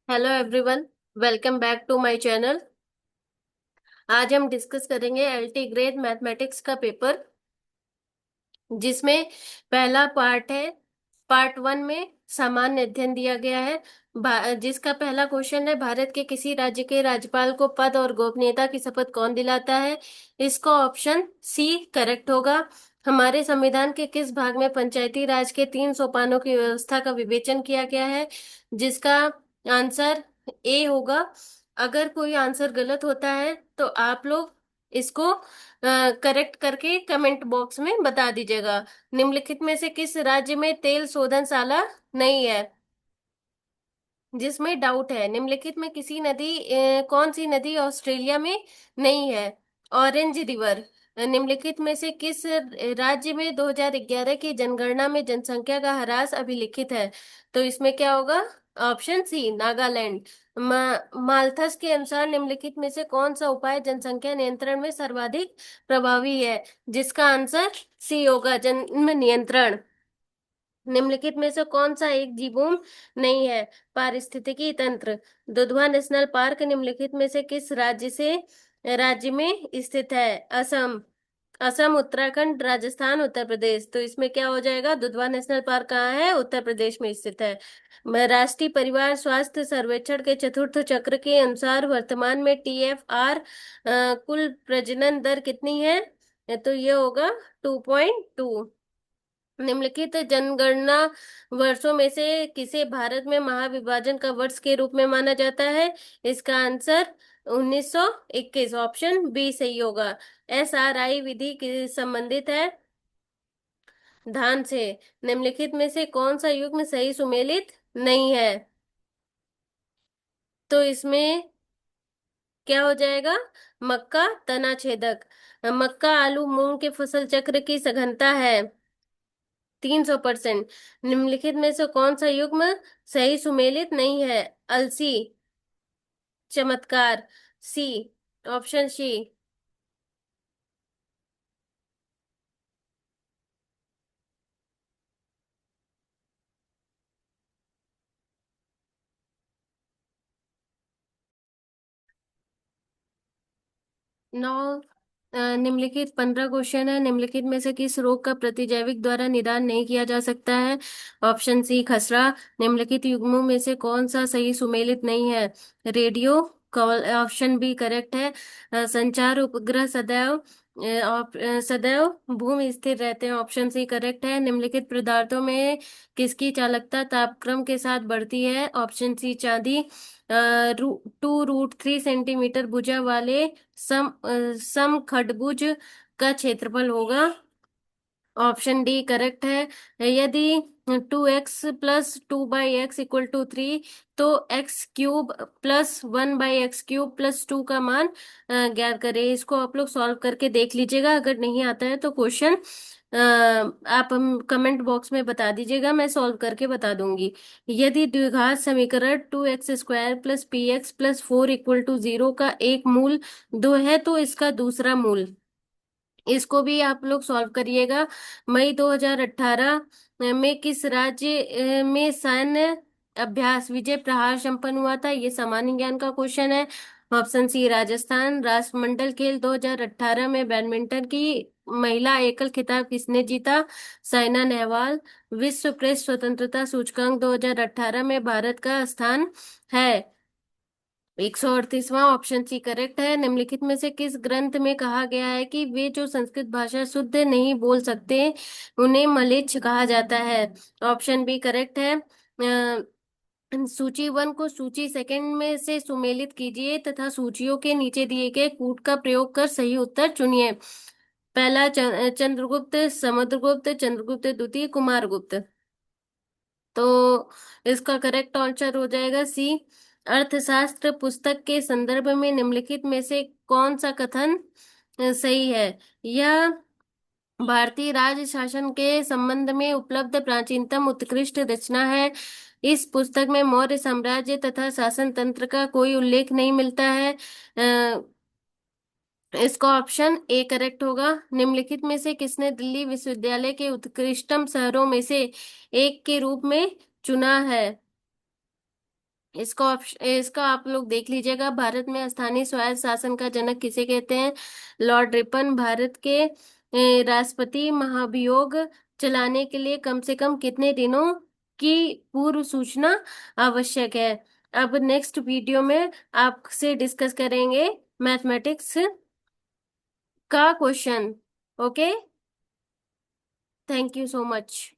Hello everyone, welcome back to my channel. आज हम discuss करेंगे एलटी ग्रेड मैथमेटिक्स का पेपर, जिसमें पहला पार्ट है। पार्ट वन में सामान्य अध्ययन दिया गया है, जिसका पहला क्वेश्चन है, भारत के किसी राज्य के राज्यपाल को पद और गोपनीयता की शपथ कौन दिलाता है। इसका ऑप्शन सी करेक्ट होगा। हमारे संविधान के किस भाग में पंचायती राज के 3 सोपानों की व्यवस्था का विवेचन किया गया है। जिसका आंसर ए होगा। अगर कोई आंसर गलत होता है तो आप लोग इसको करेक्ट करके कमेंट बॉक्स में बता दीजिएगा। निम्नलिखित में से किस राज्य में तेल शोधनशाला नहीं है, जिसमें डाउट है। निम्नलिखित में किसी नदी कौन सी नदी ऑस्ट्रेलिया में नहीं है। Orange river. निम्नलिखित में से किस राज्य में 2011 की जनगणना में जनसंख्या का ह्रास अभिलिखित है। तो इसमें क्या होगा। Option C Nagaland. माल्थस के अनुसार निम्नलिखित में से कौन सा उपाय जनसंख्या नियंत्रण में सर्वाधिक प्रभावी है। जिसका आंसर सी होगा, जन्म नियंत्रण। निम्नलिखित में से कौन सा एक जीवोम नहीं है। पारिस्थितिकी तंत्र। दुधवा नेशनल पार्क निम्नलिखित में से किस राज्य में स्थित है। असम। असम, उत्तराखंड, राजस्थान, उत्तर प्रदेश। तो इसमें क्या हो जाएगा, दुधवा नेशनल पार्क कहाँ है, उत्तर प्रदेश में स्थित है। राष्ट्रीय परिवार स्वास्थ्य सर्वेक्षण के चतुर्थ चक्र के अनुसार वर्तमान में टीएफआर कुल प्रजनन दर कितनी है। तो ये होगा 2.2। निम्नलिखित जनगणना वर्षों में से किसे भारत में महाविभाजन का वर्ष के रूप में माना जाता है। इसका आंसर 1921, ऑप्शन बी सही होगा। एसआरआई विधि के संबंधित है धान से। निम्नलिखित में से कौन सा युग्म सही सुमेलित नहीं है। तो इसमें क्या हो जाएगा, मक्का तना छेदक। मक्का आलू मूंग के फसल चक्र की सघनता है 300%। निम्नलिखित में से कौन सा युग्म सही सुमेलित नहीं है। अलसी, चमत्कार। सी, ऑप्शन सी। नौ। निम्नलिखित 15 क्वेश्चन है। निम्नलिखित में से किस रोग का प्रतिजैविक द्वारा निदान नहीं किया जा सकता है। ऑप्शन सी खसरा। निम्नलिखित युग्मों में से कौन सा सही सुमेलित नहीं है। Radio call, option B correct है। संचार उपग्रह सदैव भूमि स्थिर रहते हैं, ऑप्शन सी करेक्ट है। निम्नलिखित पदार्थों में किसकी चालकता तापक्रम के साथ बढ़ती है। ऑप्शन सी चांदी। 2√3 सेंटीमीटर भुजा वाले सम खडभुज का क्षेत्रफल होगा, ऑप्शन डी करेक्ट है। यदि 2x + 2/x = 3, तो x³ +1/x³ + 2 का मान ज्ञात करें। इसको आप लोग सॉल्व करके देख लीजिएगा। अगर नहीं आता है तो क्वेश्चन आप हम कमेंट बॉक्स में बता दीजिएगा, मैं सॉल्व करके बता दूंगी। यदि द्विघात समीकरण 2x² + px + 4 = 0 का एक मूल 2 है, तो इसका दूसरा मूल। इसको भी आप लोग सॉल्व करिएगा। मई 2018 में किस राज्य में सैन्य अभ्यास विजय प्रहार संपन्न हुआ था। ये सामान्य ज्ञान का क्वेश्चन है। Option C Rajasthan. राष्ट्रमंडल खेल 2018 में बैडमिंटन की महिला एकल खिताब किसने जीता। साइना नेहवाल। विश्व प्रेस स्वतंत्रता सूचकांक 2018 में भारत का स्थान है 138वां, ऑप्शन सी करेक्ट है। निम्नलिखित में से किस ग्रंथ में कहा गया है कि वे जो संस्कृत भाषा शुद्ध नहीं बोल सकते उन्हें म्लेच्छ कहा जाता है। ऑप्शन बी करेक्ट है। सूची 1 को सूची सेकंड में से सुमेलित कीजिए तथा सूचियों के नीचे दिए गए कूट का प्रयोग कर सही उत्तर चुनिए। पहला चंद्रगुप्त, समुद्रगुप्त, चंद्रगुप्त द्वितीय, कुमारगुप्त। तो इसका करेक्ट आंसर हो जाएगा सी। अर्थशास्त्र पुस्तक के संदर्भ में निम्नलिखित में से कौन सा कथन सही है। यह भारतीय राज शासन के संबंध में उपलब्ध प्राचीनतम उत्कृष्ट रचना है। इस पुस्तक में मौर्य साम्राज्य तथा शासन तंत्र का कोई उल्लेख नहीं मिलता है। इसका ऑप्शन ए करेक्ट होगा। निम्नलिखित में से किसने दिल्ली विश्वविद्यालय के उत्कृष्टतम शहरों में से एक के रूप में चुना है? इसका ऑप्शन, इसका आप लोग देख लीजिएगा। भारत में स्थानीय स्वायत्त शासन का जनक किसे कहते हैं? Lord Ripon. भारत के राष्ट्रपति महाभियोग चलाने के लिए कम से कम कितने दिनों की पूर्व सूचना आवश्यक है? अब नेक्स्ट वीडियो में आपसे डिस्कस करेंगे मैथमेटिक्स का question. Okay, thank you so much.